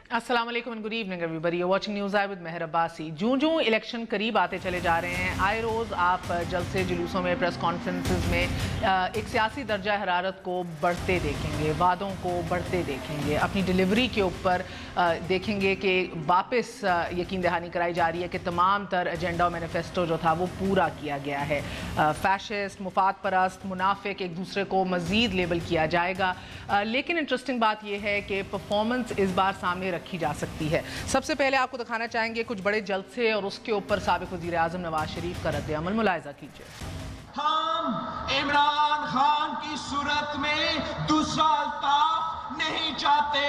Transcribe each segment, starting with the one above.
अस्सलाम वालेकुम and good evening everybody, you watching news I with Mehar Abbasi. जूं इलेक्शन करीब आते चले जा रहे हैं, आए रोज़ आप जलसे जुलूसों में, प्रेस कॉन्फ्रेंसेस में एक सियासी दर्जा हरारत को बढ़ते देखेंगे, वादों को बढ़ते देखेंगे, अपनी डिलीवरी के ऊपर देखेंगे कि वापस यकीन दहानी कराई जा रही है कि तमाम तर एजेंडा और मैनिफेस्टो जो था वो पूरा किया गया है। फैशिस्ट, मुफाद परस्त, मुनाफिक एक दूसरे को मज़ीद लेबल किया जाएगा। लेकिन इंटरेस्टिंग बात यह है कि परफॉर्मेंस इस बार सामने रखी जा सकती है। सबसे पहले आपको दिखाना चाहेंगे कुछ बड़े जलसे और उसके ऊपर साबिक वज़ीर आज़म नवाज शरीफ का रद्द अमल। मुलाहिज़ा कीजिए। हम इमरान खान की सूरत में दूसरा अल्ताफ नहीं चाहते।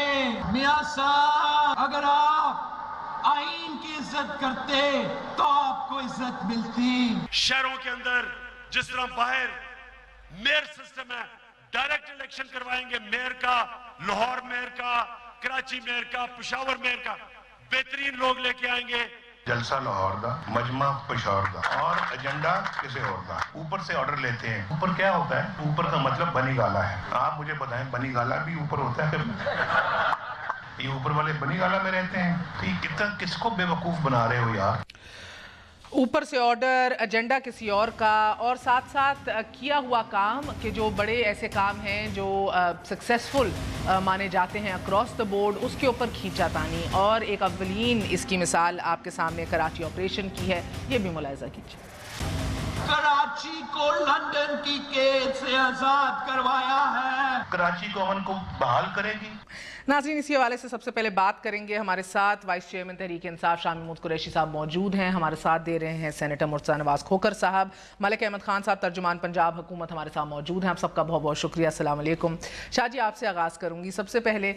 मियां साहब, अगर आप आईन की इज्जत करते तो आपको इज्जत मिलती। शहरों के अंदर जिस तरह बाहर मेयर सिस्टम है, डायरेक्ट इलेक्शन करवाएंगे मेयर का, लाहौर मेयर का, कराची मेयर का, पेशावर मेयर का, बेहतरीन लोग लेके आएंगे। जलसा लाहौर दा, मजमा पेशावर दा और एजेंडा किसी और दा। ऊपर से ऑर्डर लेते हैं। ऊपर क्या होता है? ऊपर का मतलब बनी गाला है। आप मुझे बताएं, बनी गाला भी ऊपर होता है? ये ऊपर वाले बनी गाला में रहते हैं। तो ये कितना किसको बेवकूफ बना रहे हो यार? ऊपर से ऑर्डर, एजेंडा किसी और का, और साथ साथ किया हुआ काम कि जो बड़े ऐसे काम हैं जो सक्सेसफुल माने जाते हैं अक्रॉस द बोर्ड, उसके ऊपर खींचातानी। और एक अव्वलीन इसकी मिसाल आपके सामने कराची ऑपरेशन की है, ये भी मुलाहिज़ा कीजिए। कराची को लंदन की कैद से आजाद करवाया है। कराची को अमन को बहाल करेगी। नाज़रीन, इसी हवाले से सबसे पहले बात करेंगे। हमारे साथ वाइस चेयरमैन तहरीक इंसाफ शाह महमूद कुरैशी साहब मौजूद हैं। हमारे साथ दे रहे हैं सेनेटर मुर्तज़ा नवाज खोखर साहब, मलिक अहमद खान साहब तर्जुमान पंजाब हुकूमत हमारे साथ मौजूद हैं। आप सबका बहुत बहुत शुक्रिया। अस्सलाम वालेकुम। शाह जी, आपसे आगाज़ करूँगी। सबसे पहले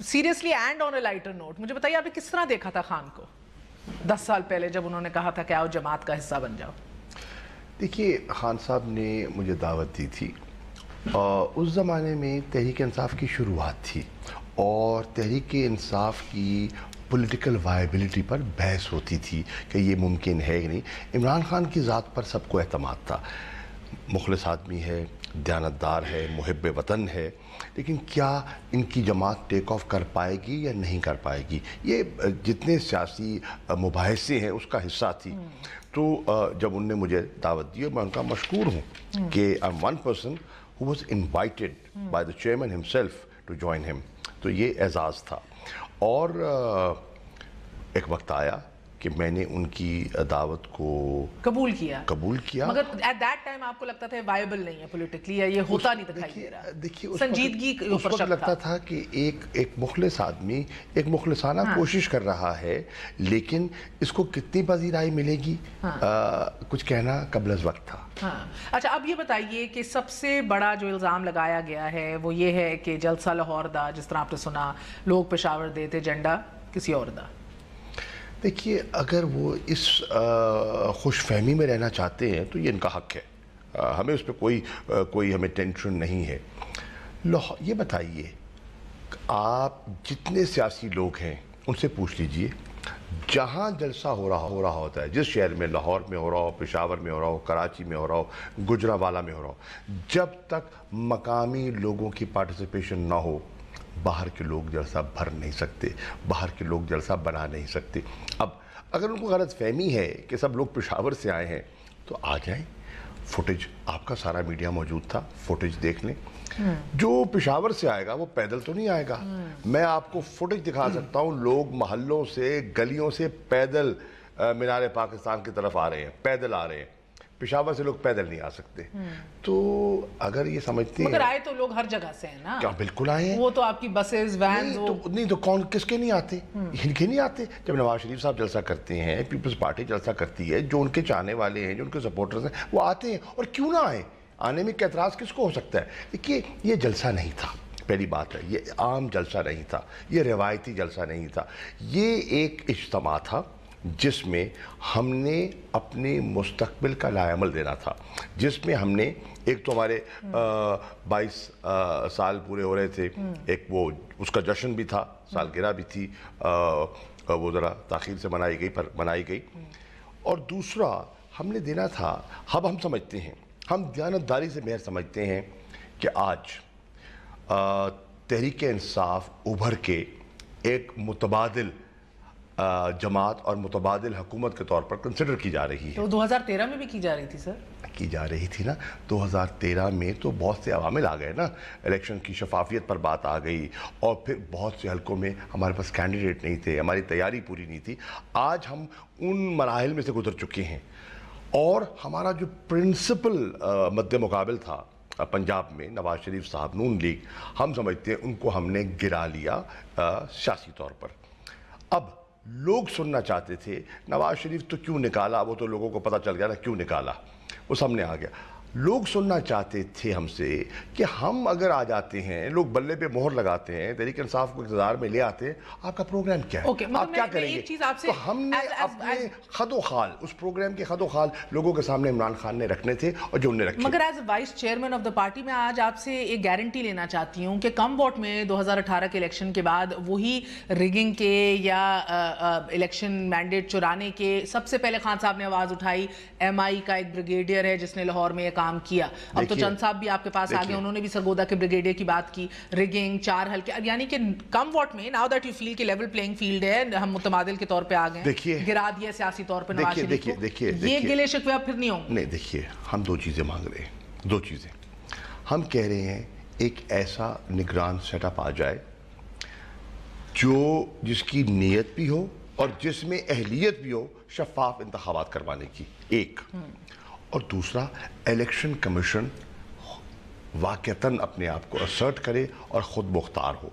seriously and on A lighter note, मुझे बताइए आपने किस तरह देखा था खान को 10 साल पहले जब उन्होंने कहा था कि आओ जमात का हिस्सा बन जाओ? देखिए, खान साहब ने मुझे दावत दी थी और उस ज़माने में तहरीक इंसाफ की शुरुआत थी और तहरीक इंसाफ की पॉलिटिकल वायबिलिटी पर बहस होती थी कि ये मुमकिन है कि नहीं। इमरान खान की ज़ात पर सबको एतमाद था, मुखलिस आदमी है, दयानतदार है, मुहिब वतन है, लेकिन क्या इनकी जमात टेक ऑफ कर पाएगी या नहीं कर पाएगी, ये जितने सियासी मुबाहिसे हैं उसका हिस्सा थी। तो जब उनने मुझे दावत दी, मैं उनका मशकूर हूँ कि I am one person who was invited by the chairman himself to join him. तो ये एजाज़ था। और एक वक्त आया कि मैंने उनकी दावत को कबूल किया। मगर एट दैट टाइम आपको लगता था वायबल नहीं है पॉलिटिकली, या ये होता नहीं दिखाई दे रहा? देखिए, संजीदगी उस वक्त लगता था कि एक मुखलिस आदमी एक मुखलिसाना कोशिश कर रहा है, लेकिन इसको कितनी पजीराई मिलेगी, कुछ कहना कबल अज़ वक्त था। हाँ। अच्छा, अब ये बताइए कि सबसे बड़ा जो इल्ज़ाम लगाया गया है वो ये है कि जलसा लाहौर दा, जिस तरह आपने सुना, लोग पेशावर देते, एजेंडा किसी और दा। देखिए, अगर वो इस खुशफहमी में रहना चाहते हैं तो ये इनका हक है, हमें उस पर कोई हमें टेंशन नहीं है। ये बताइए, आप जितने सियासी लोग हैं उनसे पूछ लीजिए, जहाँ जलसा हो रहा होता है, जिस शहर में, लाहौर में हो रहा हो, पेशावर में हो रहा हो, कराची में हो रहा हो, गुजरांवाला में हो रहा हो, जब तक मकामी लोगों की पार्टिसिपेशन ना हो, बाहर के लोग जलसा भर नहीं सकते, बाहर के लोग जलसा बना नहीं सकते। अब अगर उनको गलत फहमी है कि सब लोग पेशावर से आए हैं तो आ जाएं, फुटेज आपका सारा मीडिया मौजूद था, फुटेज देख लें। जो पेशावर से आएगा वो पैदल तो नहीं आएगा। मैं आपको फुटेज दिखा सकता हूँ, लोग महल्लों से, गलियों से पैदल मीनार पाकिस्तान की तरफ आ रहे हैं, पैदल आ रहे हैं। पेशावर से लोग पैदल नहीं आ सकते। तो अगर ये समझते हैं, मगर आए तो लोग हर जगह से हैं ना। क्या बिल्कुल आए हैं, वो तो आपकी बसेस, वैन नहीं तो कौन किसके नहीं आते, इनके नहीं आते। जब नवाज शरीफ साहब जलसा करते हैं, पीपल्स पार्टी जलसा करती है, जो उनके चाहने वाले हैं, जो उनके सपोर्टर्स हैं, वो आते हैं। और क्यों ना आए, आने में क्या एतराज़ किसको हो सकता है? देखिए, ये जलसा नहीं था, पहली बात है, ये आम जलसा नहीं था, ये रिवायती जलसा नहीं था, ये एक इज्तिमा था जिसमें हमने अपने मुस्तकबिल का लाएमल देना था, जिसमें हमने एक तो हमारे 22 साल पूरे हो रहे थे, एक वो उसका जश्न भी था, सालगिरह भी थी, वो ज़रा ताख़ीर से मनाई गई, पर मनाई गई। और दूसरा हमने देना था, अब हम समझते हैं, हम दयानतदारी से मेहर समझते हैं कि आज तहरीक इंसाफ उभर के ایک متبادل جماعت اور متبادل حکومت کے طور پر کنسیڈر کی جا رہی ہے. تو 2013 میں بھی کی جا رہی تھی سر؟ کی جا رہی تھی نا. 2013 میں تو بہت سے عوامل آ گئے نا, الیکشن کی شفافیت پر بات آ گئی, اور پھر بہت سے حلقوں میں ہمارے پاس کینڈیڈیٹ نہیں تھے, ہماری تیاری پوری نہیں تھی. آج ہم ان مراحل میں سے گزر چکے ہیں, اور ہمارا جو پرنسپل مد مقابل تھا پنجاب میں نواز شریف صاحب, نون لیگ, ہم سمجھتے ہیں ان کو ہم نے گرا لیا سیاسی طور پر. اب لوگ سننا چاہتے تھے نواز شریف تو کیوں نکالا, وہ تو لوگوں کو پتہ چل گیا نا کیوں نکالا, وہ سامنے آ گیا. لوگ سننا چاہتے تھے ہم سے کہ ہم اگر آ جاتے ہیں, لوگ بلے پہ مہر لگاتے ہیں, تحریک انصاف کو اقتدار میں لے آتے ہیں, آپ کا پروگرام کیا ہے, آپ کیا کریں گے؟ تو ہم نے اپنے خد و خال, اس پروگرام کے خد و خال لوگوں کے سامنے عمران خان نے رکھنے تھے, اور جو انہوں نے رکھے. مگر as vice chairman of the party میں آج آپ سے ایک گارنٹی لینا چاہتی ہوں کہ کم ووٹ میں 2018 کے الیکشن کے بعد وہی ریگنگ کے یا الیکشن مینڈیٹ چرانے کے سب سے پہلے خان صاحب نے آواز اٹھائی. ایم آئی کا ایک بریگیڈیئر ہے جس نے لاہور میں کام کیا. اب تو چند صاحب بھی آپ کے پاس آگے, انہوں نے بھی سرگودا کے بریگیڈیئر کی بات کی, ریگنگ, 4 حلقے, یعنی کہ کم ووٹ میں ناؤ دیٹ یو فیل کہ لیول پلینگ فیلڈ ہے, ہم متبادل کے طور پہ آ گئے ہیں, گرا دیا سیاسی طور پہ نواز شریف کو, یہ گلے شکوے اب پھر نہیں ہوں گے. نہیں, دیکھیے ہم 2 چیزیں مانگ رہے ہیں, 2 چیزیں ہم کہہ رہے ہیں. ایک ایسا نگران سیٹ اپ آ جائے جس کی نیت بھی ہو اور جس میں اہلیت بھی ہو شفاف انتخابات کروانے کی, ایک. اور دوسرا, الیکشن کمیشن واقعتاً اپنے آپ کو اسرٹ کرے اور خود مختار ہو.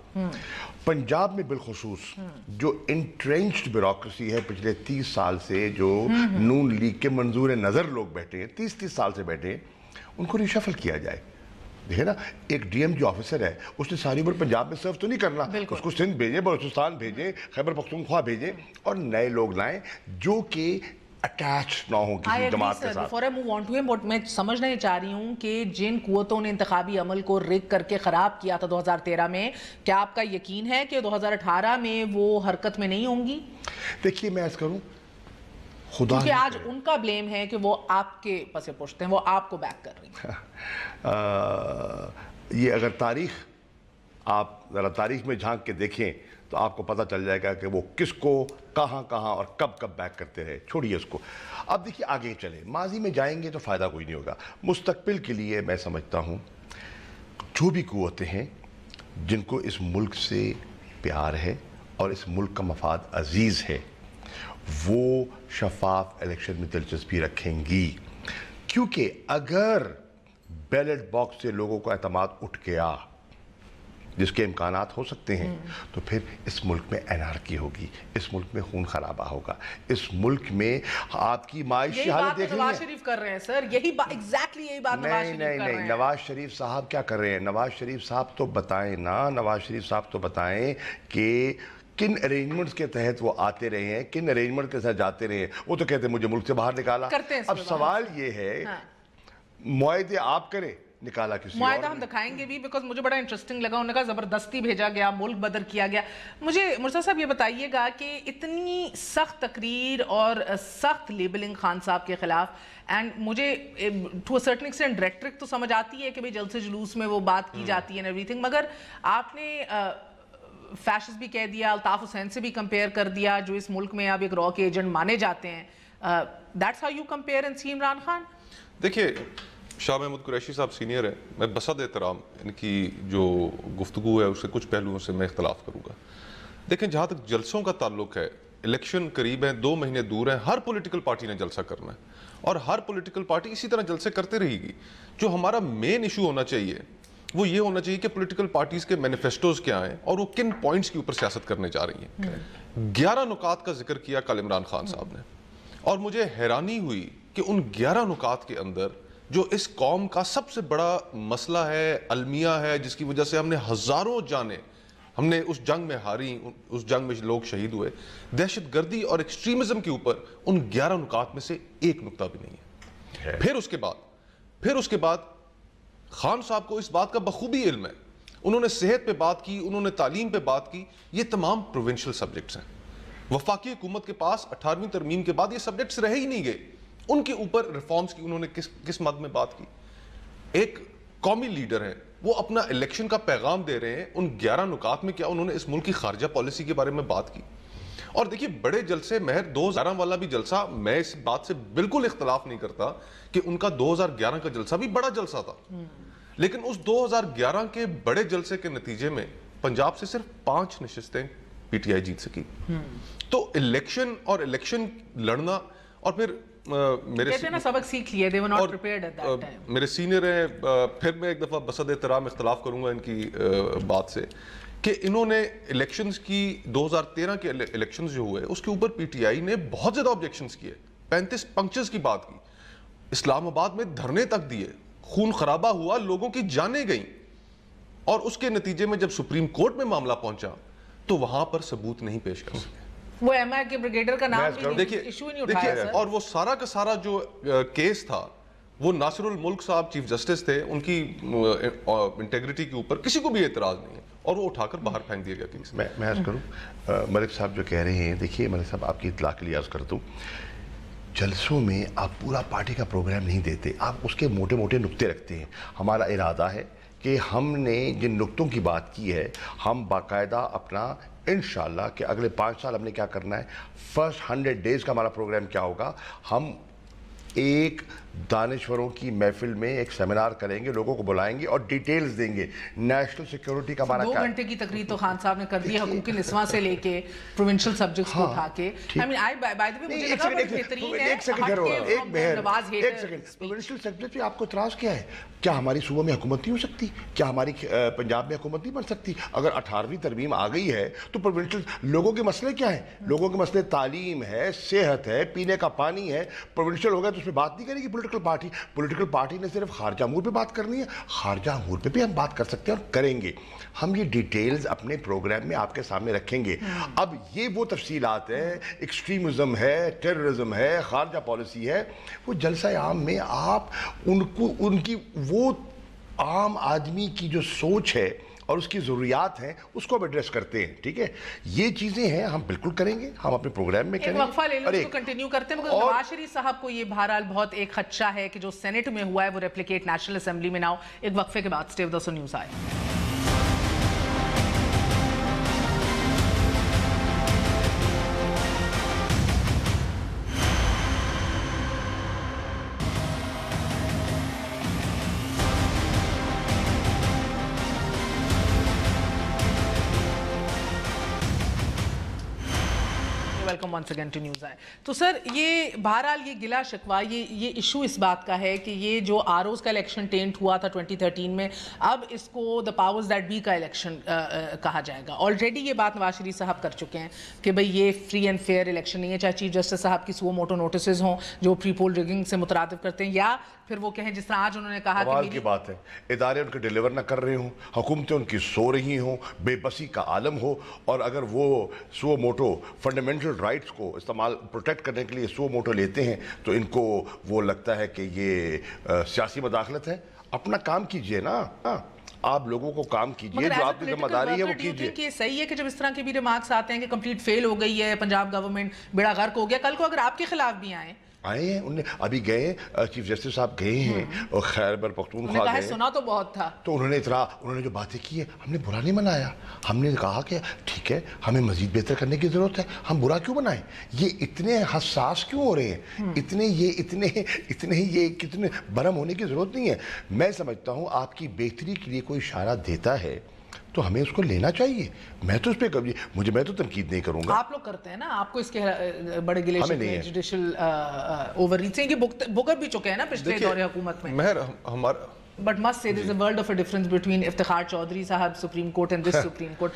پنجاب میں بالخصوص جو انٹرینچڈ بیوروکریسی ہے پچھلے 30 سال سے, جو نون لیگ کے منظور نظر لوگ بیٹھے ہیں, 30 سال سے بیٹھے ہیں, ان کو ریشفل کیا جائے. دیکھیں نا, ایک ڈی ایم جو آفیسر ہے اس نے ساری عمر پنجاب میں سرو تو نہیں کرنا, اس کو سندھ بھیجیں, بلوچستان بھیجیں, خیبر پختونخوا بھیجیں, اور نئے لوگ لائیں جو کہ اٹیچ نہ ہوں کسی جماعت کے ساتھ. میں سمجھنا یہ چاہ رہی ہوں کہ جن قوتوں نے انتخابی عمل کو ریگ کر کے خراب کیا تھا 2013 میں, کیا آپ کا یقین ہے کہ 2018 میں وہ حرکت میں نہیں ہوں گی؟ دیکھیے میں ایسا کروں, خدا, کیونکہ آج ان کا بلیم ہے کہ وہ آپ کے پسے پشت ہیں, وہ آپ کو بیک کر رہی ہیں. یہ اگر تاریخ, آپ ذرا تاریخ میں جھانک کے دیکھیں تو آپ کو پتہ چل جائے گا کہ وہ کس کو کہاں کہاں اور کب کب بیک کرتے رہے. چھوڑیے اس کو, اب دیکھیے آگے چلے. ماضی میں جائیں گے تو فائدہ کوئی نہیں ہوگا. مستقبل کے لیے میں سمجھتا ہوں جو بھی قوتیں ہیں جن کو اس ملک سے پیار ہے اور اس ملک کا مفاد عزیز ہے, وہ شفاف الیکشن میں دلچسپی رکھیں گی. کیونکہ اگر بیلٹ باکس سے لوگوں کا اعتماد اٹھ گیا, جس کے امکانات ہو سکتے ہیں, تو پھر اس ملک میں انارکی ہوگی, اس ملک میں خون خرابہ ہوگا, اس ملک میں آپ کی معاشی حالت دیکھ نواز شریف کر رہے ہیں سر, یہی بات ایگزیکٹلی یہی بات نواز شریف کر رہے ہیں. نہیں, نواز شریف صاحب کیا کر رہے ہیں؟ نواز شریف صاحب تو بتائیں نا, نواز شریف صاحب تو بتائیں کہ کن ارینجمنٹس کے تحت وہ آتے رہے ہیں, کن ارینجمنٹ کے ساتھ جاتے رہے ہیں. وہ تو کہتے ہیں مجھے ملک سے باہر نکالا. اب سوال یہ ہے, معاہدے آپ کریں, نکالا کسی اور. معاہدہ ہم دکھائیں گے بھی, بیکاز مجھے بڑا انٹرسٹنگ لگا, انہوں نے کہا زبردستی بھیجا گیا, ملک بدر کیا گیا. مجھے مرزا صاحب یہ بتائیے گا کہ اتنی سخت تقریر اور سخت لیبلنگ خان صاحب کے خلاف, اینڈ مجھے to a certain extent rhetoric تو سمجھ آتی ہے کہ بھئی جلسے جلوس میں وہ بات کی جاتی ہے اینڈ ایوری تھنگ, مگر آپ نے فیشز بھی کہہ دیا, الطاف حسین سے بھی کمپیئر کر دیا, جو اس ملک میں اب ایک را کے ایجنٹ مانے جاتے ہیں. That's how you compare and see Imran Khan? دیکھیے شاہ محمود قریشی صاحب سینئر ہیں, میں بصد احترام ان کی جو گفتگو ہے اس سے کچھ پہلوؤں سے میں اختلاف کروں گا. دیکھیں جہاں تک جلسوں کا تعلق ہے, الیکشن قریب ہیں, 2 مہینے دور ہیں, ہر پولیٹیکل پارٹی نے جلسہ کرنا ہے اور ہر پولیٹیکل پارٹی اسی طرح جلسے کرتے رہے گی. جو ہمارا مین ایشو ہونا چاہیے وہ یہ ہونا چاہیے کہ پولیٹیکل پارٹیز کے مینیفیسٹوز کیا ہیں اور وہ کن پوائنٹس کے اوپر سیاست کرنے جا رہی ہیں. 11 نکات کا ذکر کیا کل عمران خان صاحب نے, اور مجھے حیرانی ہوئی کہ ان 11 نکات کے اندر جو اس قوم کا سب سے بڑا مسئلہ ہے, المیہ ہے, جس کی وجہ سے ہم نے ہزاروں جانیں, ہم نے اس جنگ میں ہاری, اس جنگ میں لوگ شہید ہوئے, دہشت گردی اور ایکسٹریمزم کے اوپر ان 11 نکات میں سے ایک نکتہ بھی نہیں ہے. پھر اس کے بعد خان صاحب کو اس بات کا بخوبی علم ہے, انہوں نے صحت پہ بات کی, انہوں نے تعلیم پہ بات کی, یہ تمام پروونشل سبجیکٹس ہیں. وفاقی حکومت کے پاس 18ویں ترمیم کے بعد یہ سبجیکٹس رہ ہی نہیں گئے, ان کے اوپر ریفارمز کی انہوں نے کس مد میں بات کی. ایک قومی لیڈر ہے, وہ اپنا الیکشن کا پیغام دے رہے ہیں. ان 11 نکات میں کیا انہوں نے اس ملک کی خارجہ پالیسی کے بارے میں بات کی. اور دیکھیے بڑے جلسے مہر 2011 والا بھی جلسہ, میں اس بات سے بالکل اختلاف نہیں کرتا کہ ان کا 2011 کا جلسہ بھی بڑا جلسہ تھا, لیکن اس 2011 کے بڑے جلسے کے نتیجے میں پنجاب سے صرف 5 نشستیں پی ٹی آئی جیت سکی. تو الیکشن اور الیکشن لڑنا, اور پھر میرے سینئر ہیں, پھر میں ایک دفعہ بصد احترام اختلاف کروں گا ان کی بات سے, کہ انہوں نے الیکشنز کی 2013 کے الیکشنز جو ہوئے اس کے اوپر پی ٹی آئی نے بہت زیادہ آبجیکشنز کیے, 35 پنکچز کی بات کی, اسلام آباد میں دھرنے تک دیے, خون خرابہ ہوا, لوگوں کی جانیں گئیں, اور اس کے نتیجے میں جب سپریم کورٹ میں معاملہ پہنچا تو وہاں پر ثبوت نہیں پیش کر سکے. وہ ایم آئی کے بریگیڈر کا نام بھی ایشو نہیں اٹھایا سر. اور وہ سارا کا سارا جو کیس تھا وہ ناصر الملک صاحب چیف جسٹس تھے, ان کی انٹیگریٹی کے اوپر کسی کو بھی اعتراض نہیں ہے, اور وہ اٹھا کر باہر پھینک دیا گیا کیس. میں عرض کروں, ملک صاحب جو کہہ رہے ہیں, دیکھیے ملک صاحب آپ کی اطلاع کے لیے عرض کرتا ہوں, جلسوں میں آپ پورا پارٹی کا پروگرام نہیں دیتے, آپ اس کے موٹے موٹے نقطے رکھتے ہیں. ہمارا ارادہ ہے کہ ہم نے جن نقطوں کی بات کی ہے, ہم باقاعدہ اپنا انشاءاللہ کہ اگلے 5 سال ہم نے کیا کرنا ہے, فرسٹ 100 ڈیز کا ہمارا پروگرام کیا ہوگا, ہم ایک دانشوروں کی محفل میں ایک سیمینار کریں گے, لوگوں کو بلائیں گے اور ڈیٹیلز دیں گے نیشنل سیکیورٹی کا ہمارا 2 گھنٹے کی تقریر تو خان صاحب نے کر دی, حقوق نسواں سے لے کے پروونشل سبجیکٹس کو اٹھا کے. ایک سیکنڈ, پروونشل سبجیکٹ پہ آپ کو اعتراض کیا ہے؟ کیا ہماری صوبہ میں حکومت نہیں ہو سکتی؟ کیا ہماری پنجاب میں حکومت نہیں بن سکتی؟ اگر 18ویں ترمیم آ گئی ہے تو پروونشل لوگوں کے مسئلے کیا ہیں؟ لوگوں کے مسئلے تعلیم ہے, صحت ہے, پینے کا پانی ہے. پروونشل ہو گیا تو اس پہ بات نہیں کرے گی پولیٹیکل پارٹی نے صرف خارجہ امور پہ بات کرنی ہے. خارجہ امور پہ بھی ہم بات کر سکتے ہیں اور کریں گے. ہم یہ ڈیٹیلز اپنے پروگرام میں آپ کے سامنے رکھیں گے. اب یہ وہ تفصیلات ہیں, ایکسٹریمزم ہے, ٹیررزم ہے, خارجہ پالیسی ہے, وہ جلسہ عام میں آپ ان کی وہ عام آدمی کی جو سوچ ہے اور اس کی ضروریات ہیں اس کو ہم ایڈریس کرتے ہیں. ٹھیک ہے, یہ چیزیں ہیں, ہم بالکل کریں گے, ہم اپنے پروگرام میں کریں گے. ایک وقفہ لے لو, اس کو کنٹینیو کرتے ہیں, مگر نواز شریف صاحب کو یہ بہرحال بہت ایک خدشہ ہے کہ جو سینٹ میں ہوا ہے وہ ریپلیکیٹ نیشنل اسمبلی میں نہ ہو. ایک وقفے کے بعد stay with us news I. Welcome once again to news I. تو سر یہ بہرحال یہ گلا شکوہ, یہ ایشو اس بات کا ہے کہ یہ جو آر اوز کا الیکشن ٹینٹ ہوا تھا 2013 میں, اب اس کو دا پاورز دیٹ بی کا الیکشن کہا جائے گا. آلریڈی یہ بات نواز شریف صاحب کر چکے ہیں کہ بھئی یہ فری اینڈ فیئر الیکشن نہیں ہے, چاہے چیف جسٹس صاحب کی سو موٹو نوٹسز ہوں جو پری پول ریگنگ سے مترادف کرتے ہیں, یا پھر وہ کہیں جس طرح آج انہوں نے کہا کہ کی بات ہے, ادارے ان کے ڈیلیور نہ کر رہے ہوں, حکومتیں ان کی سو رہی ہوں, بے بسی کا عالم ہو, اور اگر وہ سو موٹو فنڈامنٹل رائٹس کو استعمال پروٹیکٹ کرنے کے لیے سو موٹو لیتے ہیں تو ان کو وہ لگتا ہے کہ یہ سیاسی مداخلت ہے. اپنا کام کیجئے نا, آپ لوگوں کو کام کیجئے, جو آپ کی ذمہ داری ہے وہ کیجئے. کہ صحیح ہے کہ جب اس طرح کے بھی ریمارکس آتے ہیں کہ کمپلیٹ فیل ہو گئی ہے پنجاب گورنمنٹ, بیڑا غرق ہو گیا, کل کو اگر آپ کے خلاف بھی آئیں انہیں ابھی گئے, چیف جسٹس صاحب گئے ہیں اور خیبر پختونخوا گئے, سنا تو بہت تھا, تو انہوں نے جو باتیں کی ہے ہم نے برا نہیں منایا. ہم نے کہا کہ ٹھیک ہے, ہمیں مزید بہتر کرنے کی ضرورت ہے, ہم برا کیوں بنائیں, یہ اتنے حساس کیوں ہو رہے ہیں, کتنے برہم ہونے کی ضرورت نہیں ہے. میں سمجھتا ہوں آپ کی بہتری کے لیے کوئی اشارہ دیتا ہے تو ہمیں اس کو لینا چاہیے. میں تو اس پہ میں تو تنقید نہیں کروں گا. آپ لوگ کرتے ہیں نا, آپ کو اس کے بڑے گلیشن میں جوڈیشل اوور ریچ ہیں, یہ بھگت بھی چکے ہیں نا پچھلے دور حکومت میں. ہمارا But must say there's a world of a difference between Iftikhar Chaudhry صاحب Supreme Court and this Supreme Court.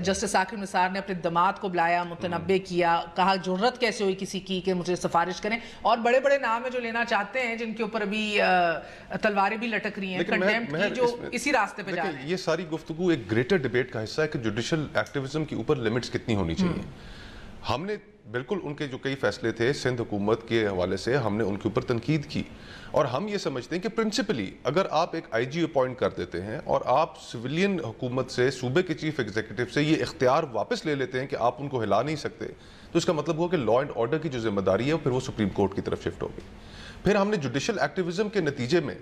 Justice Saqib Nisar نے اپنے دماد کو بلایا, متنبع کیا, کہا جرت کیسے ہوئی کسی کی کہ مجھے سفارش کریں, اور بڑے بڑے نام ہیں جو لینا چاہتے ہیں جن کے اوپر ابھی تلواریں بھی لٹک رہی ہیں, کنٹیمپٹ کی, جو اسی راستے پہ جا رہے ہیں. یہ ساری گفتگو ایک گریٹر ڈیبیٹ کا حصہ ہے کہ جوڈیشل ایکٹیویزم کے اوپر لمٹس کتنی ہونی چاہیے. ہم نے بالکل ان کے جو کئی فیصلے تھے سندھ حکومت کے حوالے سے ہم نے ان کے اوپر تنقید کی, اور ہم یہ سمجھتے ہیں کہ پرنسپلی اگر آپ ایک آئی جی اپوائنٹ کر دیتے ہیں اور آپ سویلین حکومت سے, صوبے کے چیف ایگزیکٹو سے یہ اختیار واپس لے لیتے ہیں کہ آپ ان کو ہلا نہیں سکتے, تو اس کا مطلب ہوا کہ لا اینڈ آرڈر کی جو ذمہ داری ہے پھر وہ سپریم کورٹ کی طرف شفٹ ہو گئی. پھر ہم نے جوڈیشل ایکٹیویزم کے نتیجے میں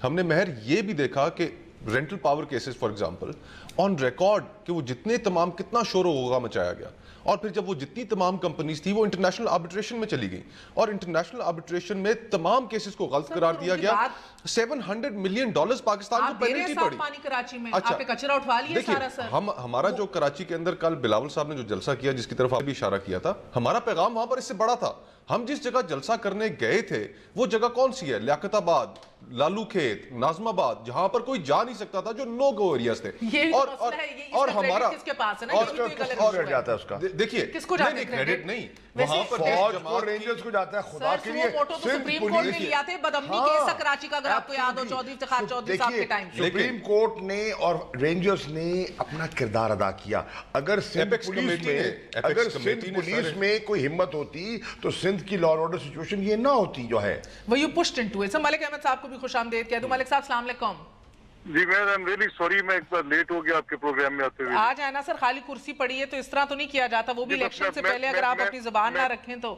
ہم نے مہر یہ بھی دیکھا کہ rental power cases for example on record कि वो जितने तमाम कितना शोर होगा मचाया गया, और फिर जब वो जितनी तमाम कंपनीज थी वो इंटरनेशनल आर्बिट्रेशन में चली गई, और इंटरनेशनल आर्बिट्रेशन में तमाम केसेस को गलत करार दिया गया। $700 मिलियन पाकिस्तान को पेनल्टी पड़ी। कराची में अच्छा, आपने कचरा उठवा लिया सारा सर। हमारा जो कराची के अंदर कल बिलावल साहब ने जो जलसा किया, जिसकी तरफ आप भी इशारा किया था, हमारा पैगाम वहां पर इससे बड़ा था। हम जिस जगह जलसा करने गए थे वो जगह कौन सी है? लियाकताबाद, लालू खेत, नाजमाबाद, जहां पर कोई जा नहीं सकता था, जो नो गो एरियाज थे। और हमारा किसके पास है ना, और जाता है उसका, देखिए किसको जाता है क्रेडिट नहीं, वहां पर फौज को, रेंजर्स को जाता है। खुदा के लिए सुप्रीम कोर्ट ने लिया थे बदअमनी केस कराची का, अगर आपको याद हो, चौधरी इफ्तिखार चौधरी साहब के टाइम। सुप्रीम कोर्ट ने और रेंजर्स ने अपना किरदार अदा किया। अगर सिंध पुलिस में कोई हिम्मत होती तो सिंध की लॉ एंड ऑर्डर सिचुएशन ये ना होती जो है। वो यू पुश्ड इनटू इट। मलिक अहमद साहब को भी खुशामदीद कह दूं। मलिक साहब अस्सलाम वालेकुम। जी मैं आई एम रियली सॉरी, मैं एक बार लेट हो गया आपके प्रोग्राम में आते हुए। आ जाए ना सर, खाली कुर्सी पड़ी है तो इस तरह तो नहीं किया जाता, वो भी इलेक्शन से पहले अगर आप अपनी जुबान ना रखें तो।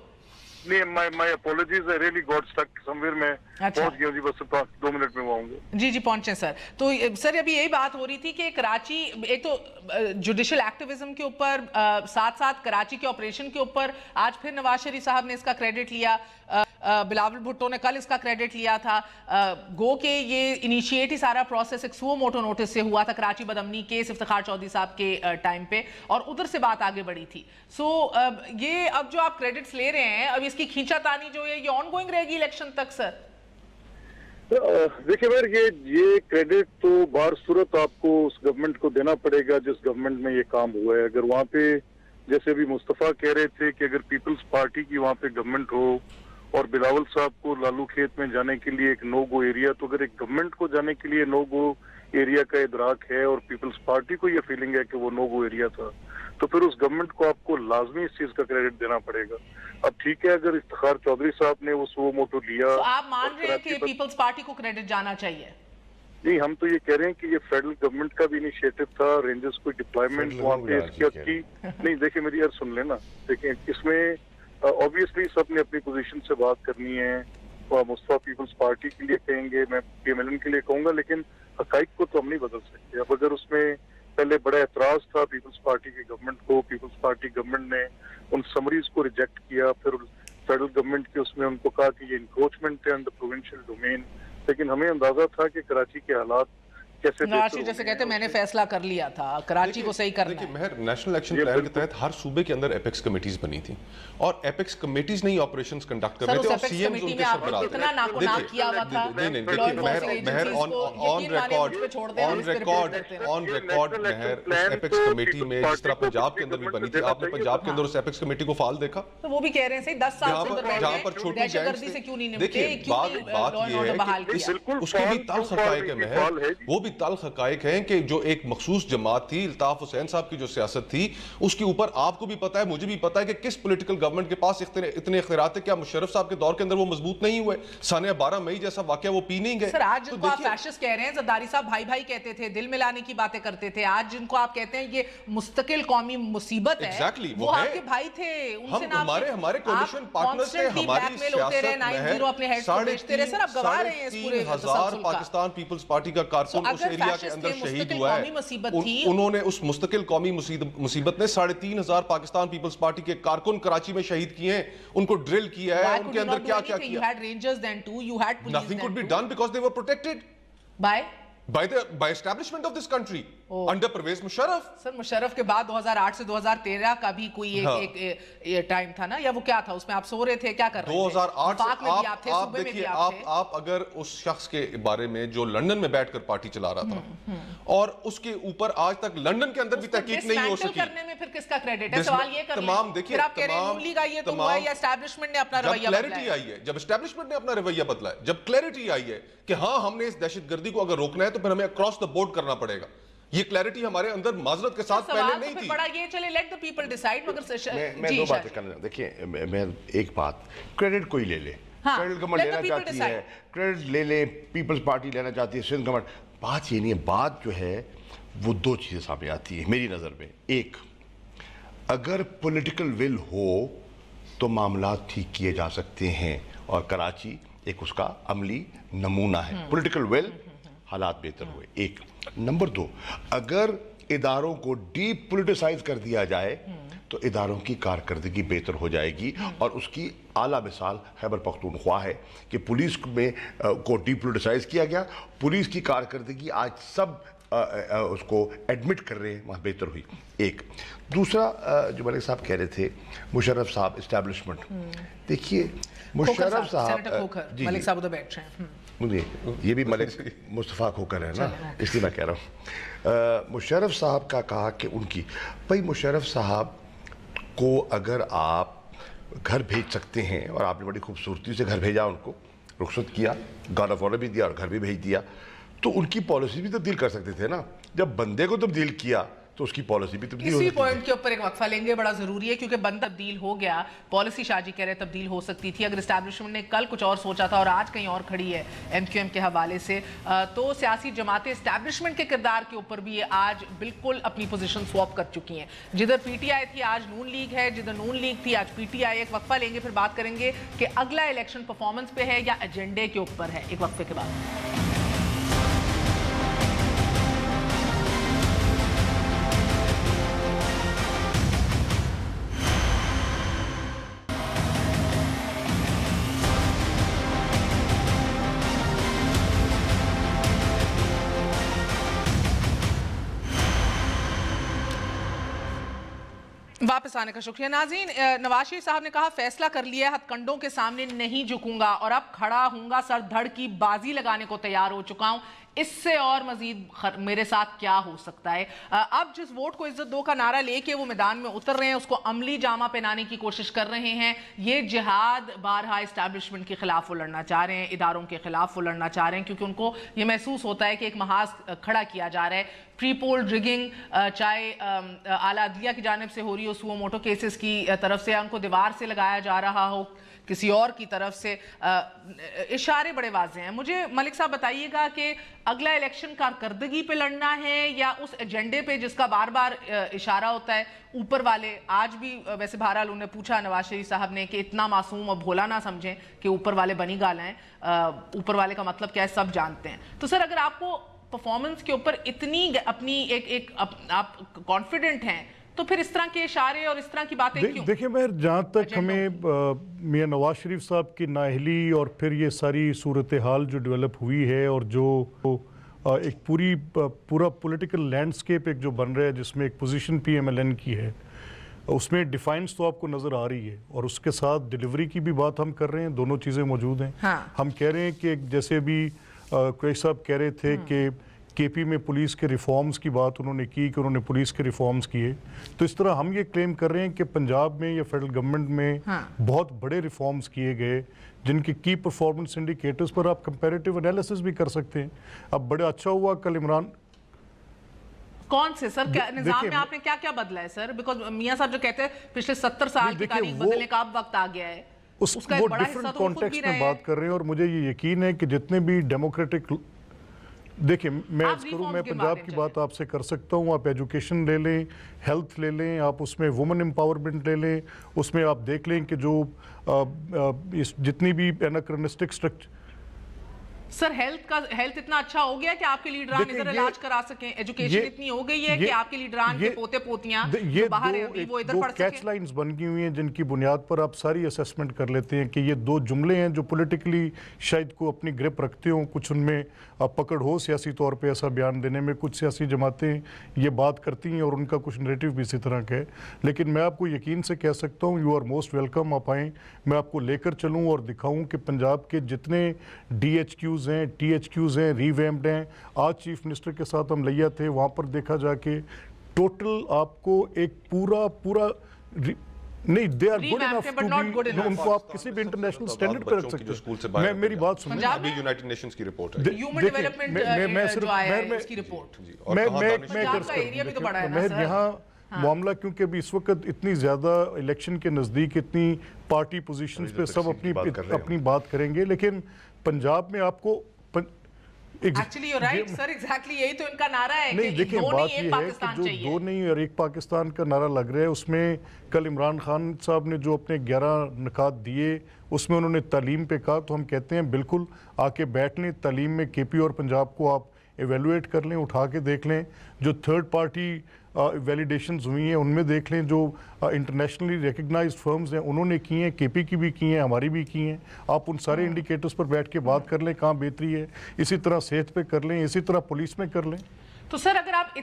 नहीं, my apologies, I really got stuck somewhere में। अच्छा। पहुंच गया जी, बस 2 मिनट में आऊंगा। जी जी पहुंचे सर। तो सर अभी यही बात हो रही थी कि कराची, एक तो जुडिशल एक्टिविज्म के ऊपर, साथ साथ कराची के ऑपरेशन के ऊपर आज फिर नवाज शरीफ साहब ने इसका क्रेडिट लिया, बिलावल भुट्टो ने कल इसका क्रेडिट लिया था। गो के ये इनिशिएट ही सारा प्रोसेस एक सुओ मोटो नोटिस से हुआ था, कराची बदअमनी केस इफ्तिखार चौधरी साहब के टाइम पे, और उधर से बात आगे बढ़ी थी। सो ये अब जो आप क्रेडिट्स ले रहे हैं, अब इसकी खींचातानी जो है ये ऑन गोइंग रहेगी इलेक्शन तक सर? देखिए यार, ये क्रेडिट तो बार सूरत आपको उस गवर्नमेंट को देना पड़ेगा जिस गवर्नमेंट में ये काम हुआ है। अगर वहाँ पे, जैसे अभी मुस्तफा कह रहे थे कि अगर पीपल्स पार्टी की वहाँ पे गवर्नमेंट हो और बिलावल साहब को लालू खेत में जाने के लिए एक नो गो एरिया, तो अगर एक गवर्नमेंट को जाने के लिए नो गो एरिया का इदराक है और पीपल्स पार्टी को ये फीलिंग है कि वो नो गो एरिया था, तो फिर उस गवर्नमेंट को आपको लाजमी इस चीज का क्रेडिट देना पड़ेगा। अब ठीक है, अगर इफ्तिखार चौधरी साहब ने वो सुओ मोटो लिया, तो आप मान रहे हैं कि पीपल्स पार्टी को क्रेडिट जाना चाहिए? नहीं, हम तो ये कह रहे हैं कि ये फेडरल गवर्नमेंट का भी इनिशिएटिव था, रेंजर्स को डिप्लॉयमेंट वहाँ पे इसकी नहीं। देखिए मेरी यार सुन लेना, देखिए इसमें ऑब्वियसली सब ने अपनी पोजीशन से बात करनी है। मुस्तफा पीपल्स पार्टी के लिए कहेंगे, मैं PMLN के लिए कहूंगा, लेकिन हकाइक को तो हम नहीं बदल सकते। अब अगर उसमें पहले बड़ा एतराज था पीपल्स पार्टी की गवर्नमेंट को, पीपल्स पार्टी गवर्नमेंट ने उन समरीज को रिजेक्ट किया, फिर फेडरल गवर्नमेंट के उसमें उनको कहा कि ये इंक्रोचमेंट है अंडर प्रोविंशियल डोमेन, लेकिन हमें अंदाजा था कि कराची के हालात कैसे जैसे कहते मैंने फैसला कर लिया था कराची को सही करना है। मेहर, नेशनल एक्शन प्लान के तहत हर सूबे के अंदर एपेक्स कमेटीज बनी थी, और एपेक्स कमेटीज ने ही ऑपरेशंस कंडक्ट कर रहे थे, और सीएम्स उनके सरबराह थे। कितना नाकुनाक किया हुआ था। नहीं, देखिए मेहर, ऑन रिकॉर्ड मेहर, उस एपेक्स कमेटी में जिस तरह पंजाब के अंदर भी बनी थी, आपने पंजाब के अंदर उस एपेक्स कमेटी को फाल देखा? तो वो भी कह रहे हैं सही 10 साल से जहां पर छोटी गैंग्स से क्यों नहीं निपटे? देखिए बात ये है कि उसके भी तल्ख हकायक है मेहर, वो भी तल्ख हकायक हैं कि जो एक मखसूस जमात थी, अल्ताफ हुसैन साहब की जो सियासत थी, उसके ऊपर आपको भी पता है, मुझे भी पता है कि किस पॉलिटिकल गवर्नमेंट के पास इतने इख्तियारात थे। क्या मुशर्रफ साहब के दौर के अंदर वो मजबूत नहीं हुए? सानिया 12 मई जैसा वाकया वो पी नहीं गए? सर आज जिनको आप फैशिस्ट कह रहे हैं, जरदारी साहब भाई भाई कहते थे, दिल मिलाने की बातें करते थे, आज जिनको आप कहते हैं ये मुस्तकिल कौमी मुसीबत है, Exactly, वो आपके भाई थे। उनसे हमारे कोलिशन पार्टनर्स थे, हमारी सियासत अपने हेड को बेचते रहे। सर आप गवाह रहे हैं इस पूरे 3,000 पाकिस्तान पीपल्स पार्टी का कारकुन उस एरिया के अंदर शहीद हुआ है। उन्होंने उस मुस्तकिल कौमी मुसीबत ने 3,500 पाकिस्तान पीपल्स पार्टी के कारकुन कराची में शहीद किए हैं, उनको ड्रिल किया है, उनके अंदर क्या क्या किया। You had rangers then too, you had police. Nothing could be done because they were protected by establishment of this country under Pervez Musharraf. Sir Musharraf के बाद 2008 से 2013 का भी कोई एक टाइम था ना, या वो क्या था? उसमें आप सो रहे थे, क्या कर रहे थे? 2008 से आप देखिए, आप अगर उस शख्स के बारे में जो लंदन में बैठकर पार्टी चला रहा था और उसके ऊपर आज तक लंदन के अंदर भी तहकीक नहीं हो सकी, करने में फिर किसका क्रेडिट है? सवाल ये कर तमाम देखिए, फिर आप कह रहे हैं नून लीग आई है तो हुआ है, या एस्टैब्लिशमेंट ने अपना रवैया बदला है? क्लैरिटी आई है, जब एस्टैब्लिशमेंट ने अपना रवैया बदला है, जब क्लैरिटी आई है कि हाँ हमने इस दहशतगर्दी को अगर रोकना है तो फिर हमें अक्रॉस द बोर्ड करना पड़ेगा। ये क्लैरिटी हमारे अंदर माजरत के साथ पहले नहीं थी। बड़ा ये चले लेट द पीपल डिसाइड, मगर मैं दो बातें करना, देखिए मैं एक बात, क्रेडिट कोई ले ले, फेडरल गवर्नमेंट लेना चाहती है, क्रेडिट ले ले, पीपल्स पार्टी लेना चाहती है, सिंध गवर्नमेंट, बात ये नहीं है। बात जो है वो दो चीजें सामने आती है मेरी नजर में। एक, अगर पॉलिटिकल विल हो तो मामला ठीक किए जा सकते हैं, और कराची एक उसका अमली नमूना है। पॉलिटिकल विल, हालात बेहतर हुए। एक नंबर 2, अगर इदारों को डीप पॉलिटिसाइज कर दिया जाए तो इदारों की कारकर्दगी बेहतर हो जाएगी। और उसकी आला मिसाल खैबर पख्तूनख्वा है कि पुलिस में को डीपोलिटिसाइज किया गया, पुलिस की कारकर्दगी आज सब उसको एडमिट कर रहे हैं, वहाँ बेहतर हुई। एक दूसरा जो मलिक साहब कह रहे थे, मुशर्रफ साहब इस्टेब्लिशमेंट, देखिए मुशर्रफ साहब जी मलिक साहब उधर बैठ रहे हैं, मुझे ये भी मलिक मुस्तफ़ा खोकर है ना, इसलिए मैं कह रहा हूँ। मुशर्रफ साहब का कहा कि उनकी भाई मुशर्रफ साहब को अगर आप घर भेज सकते हैं, और आपने बड़ी खूबसूरती से घर भेजा, उनको रुखसत किया, गार्ड ऑफ ऑनर भी दिया और घर भी भेज दिया, तो उनकी पॉलिसी भी तब्दील कर सकते थे ना। जब बंदे को तब्दील किया तो उसकी पॉलिसी भी तब्दील हो सकती इसी पॉइंट के ऊपर एक वक्फा लेंगे, बड़ा जरूरी है, क्योंकि बंदा तब्दील हो गया, पॉलिसी शाजी कह रहे तब्दील हो सकती थी। अगर एस्टैब्लिशमेंट ने कल कुछ और सोचा था और आज कहीं और खड़ी है MQM के हवाले से, तो सियासी जमातें एस्टैब्लिशमेंट के किरदार के ऊपर भी ये आज बिल्कुल अपनी पोजीशन स्वैप कर चुकी हैं। जिधर PTI थी आज नून लीग है, जिधर नून लीग थी आज PTI। एक वक्फा लेंगे, फिर बात करेंगे कि अगला इलेक्शन परफॉर्मेंस पे है या एजेंडे के ऊपर है। एक वक्फे के बाद वापस आने का शुक्रिया। नाज़रीन, नवाज शरीफ साहब ने कहा फैसला कर लिया, हथकंडों के सामने नहीं झुकूंगा और अब खड़ा हूंगा, सर धड़ की बाजी लगाने को तैयार हो चुका हूं, इससे और मजीद मेरे साथ क्या हो सकता है। अब जिस वोट को इज्जत दो का नारा लेके वो मैदान में उतर रहे हैं, उसको अमली जामा पहनाने की कोशिश कर रहे हैं। ये जिहाद बारहा इस्टेब्लिशमेंट के खिलाफ वो लड़ना चाह रहे हैं, इदारों के खिलाफ वो लड़ना चाह रहे हैं, क्योंकि उनको ये महसूस होता है कि एक महाज खड़ा किया जा रहा है। प्री पोल रिगिंग चाहे आला अदलिया की जानिब से हो रही हो, सुओ मोटो केसेस की तरफ से, उनको दीवार से लगाया जा रहा हो किसी और की तरफ से, इशारे बड़े वाज़ेह हैं। मुझे मलिक साहब बताइएगा कि अगला इलेक्शन कारकर्दगी पे लड़ना है या उस एजेंडे पे जिसका बार बार इशारा होता है ऊपर वाले। आज भी वैसे बहरहाल उन्हें पूछा नवाज शरीफ साहब ने कि इतना मासूम और भोला ना समझें कि ऊपर वाले बनी गाल हैं, ऊपर वाले का मतलब क्या है सब जानते हैं। तो सर, अगर आपको परफॉर्मेंस के ऊपर इतनी अपनी आप कॉन्फिडेंट हैं, तो फिर इस तरह के इशारे और इस तरह की बातें क्यों? देखिए मेहर, जहाँ तक हमें मियां नवाज शरीफ साहब की नाअहली और फिर ये सारी सूरत हाल जो डेवलप हुई है और जो एक पूरा पॉलिटिकल लैंडस्केप एक जो बन रहा है, जिसमें एक पोजीशन PMLN की है, उसमें डिफाइंस तो आपको नज़र आ रही है और उसके साथ डिलीवरी की भी बात हम कर रहे हैं, दोनों चीज़ें मौजूद हैं। हाँ। हम कह रहे हैं कि जैसे अभी कुरैशी साहब कह रहे थे कि KP में पुलिस के रिफॉर्म्स की बात उन्होंने की कि उन्होंने पुलिस के रिफॉर्म्स किए, तो इस तरह हम ये क्लेम कर रहे हैं कि पंजाब में या फेडरल गवर्नमेंट में बहुत बड़े रिफॉर्म्स किए गए, जिनके की परफॉर्मेंस इंडिकेटर्स पर आप कंपैरेटिव एनालिसिस भी कर सकते हैं। अब बड़ा अच्छा हुआ कल इमरान, कौन से सर क्या निजाम में आपने क्या क्या बदला है सर? बिकॉज मियां साहब जो कहते हैं पिछले 70 साल की तारीख बदलने का अब वक्त आ गया है, उसका एक बड़ा हिस्सा तो कॉन्टेक्स्ट में बात कर रहे हैं। और मुझे ये यकीन है कि जितने भी डेमोक्रेटिक, देखिए मैं पंजाब की बात आपसे कर सकता हूँ, आप एजुकेशन ले लें, हेल्थ ले लें, आप उसमें वुमेन एम्पावरमेंट ले लें, उसमें आप देख लें कि जो जितनी भी एनाक्रोनिस्टिक स्ट्रक्चर। सर हेल्थ इतना अच्छा हो गया कि आपके लीडरान इधर इलाज करा सकें, एजुकेशन इतनी हो गई है कि आपके लीडरान के पोते पोतियां बाहर हैं अभी वो इधर पढ़ सकें। कैच लाइंस बन गई हुई हैं जिनकी बुनियाद पर आप सारी असेसमेंट कर लेते हैं कि ये दो जुमले हैं जो पॉलिटिकली शायद को अपनी ग्रिप रखते हों, कुछ उनमें पकड़ हो सियासी तौर पे ऐसा बयान देने में। कुछ सियासी जमातें ये बात करती हैं और उनका कुछ नैरेटिव भी इसी तरह का है, लेकिन मैं आपको यकीन से कह सकता हूँ यू आर मोस्ट वेलकम, आप आएँ, मैं आपको लेकर चलूँ और दिखाऊँ कि पंजाब के जितने DHQs हैं, THQs हैं, रीवैम्प्ड हैं। आज चीफ मिनिस्टर के साथ हम लिया थे, वहाँ पर देखा जाके टोटल आपको एक पूरा नहीं, they are good enough to be, उनको आप किसी भी इंटरनेशनल स्टैंडर्ड पे रख सकते हैं। मैं मेरी बात सुनिए, अभी यूनाइटेड नेशंस की रिपोर्ट है, ह्यूमन डेवलपमेंट जो आया है इसकी रिपोर्ट, मैं यहाँ मामला, क्योंकि अभी इस वक्त इतनी ज्यादा इलेक्शन के नजदीक इतनी पार्टी पोजीशंस पे सब अपनी बात करेंगे, लेकिन पंजाब में आपको actually you right sir, exactly यही तो इनका नारा है। नहीं देखिए, बात ये है कि जो दो नहीं और एक पाकिस्तान का नारा लग रहा है, उसमें कल इमरान खान साहब ने जो अपने 11 निकात दिए उसमें उन्होंने तालीम पे कहा, तो हम कहते हैं बिल्कुल आके बैठ लें, तालीम में KP और पंजाब को आप एवेलुएट कर लें, उठा के देख लें, जो थर्ड पार्टी वैलिडेशंस हुई हैं उनमें देख लें, जो इंटरनेशनली रिकग्नाइज्ड फर्म्स हैं उन्होंने की हैं, केपी की भी की हैं, हमारी भी की हैं। आप उन सारे इंडिकेटर्स पर बैठ के बात कर लें कहाँ बेहतरी है, इसी तरह सेहत पे कर लें, इसी तरह पुलिस में कर लें। तो सर अगर आप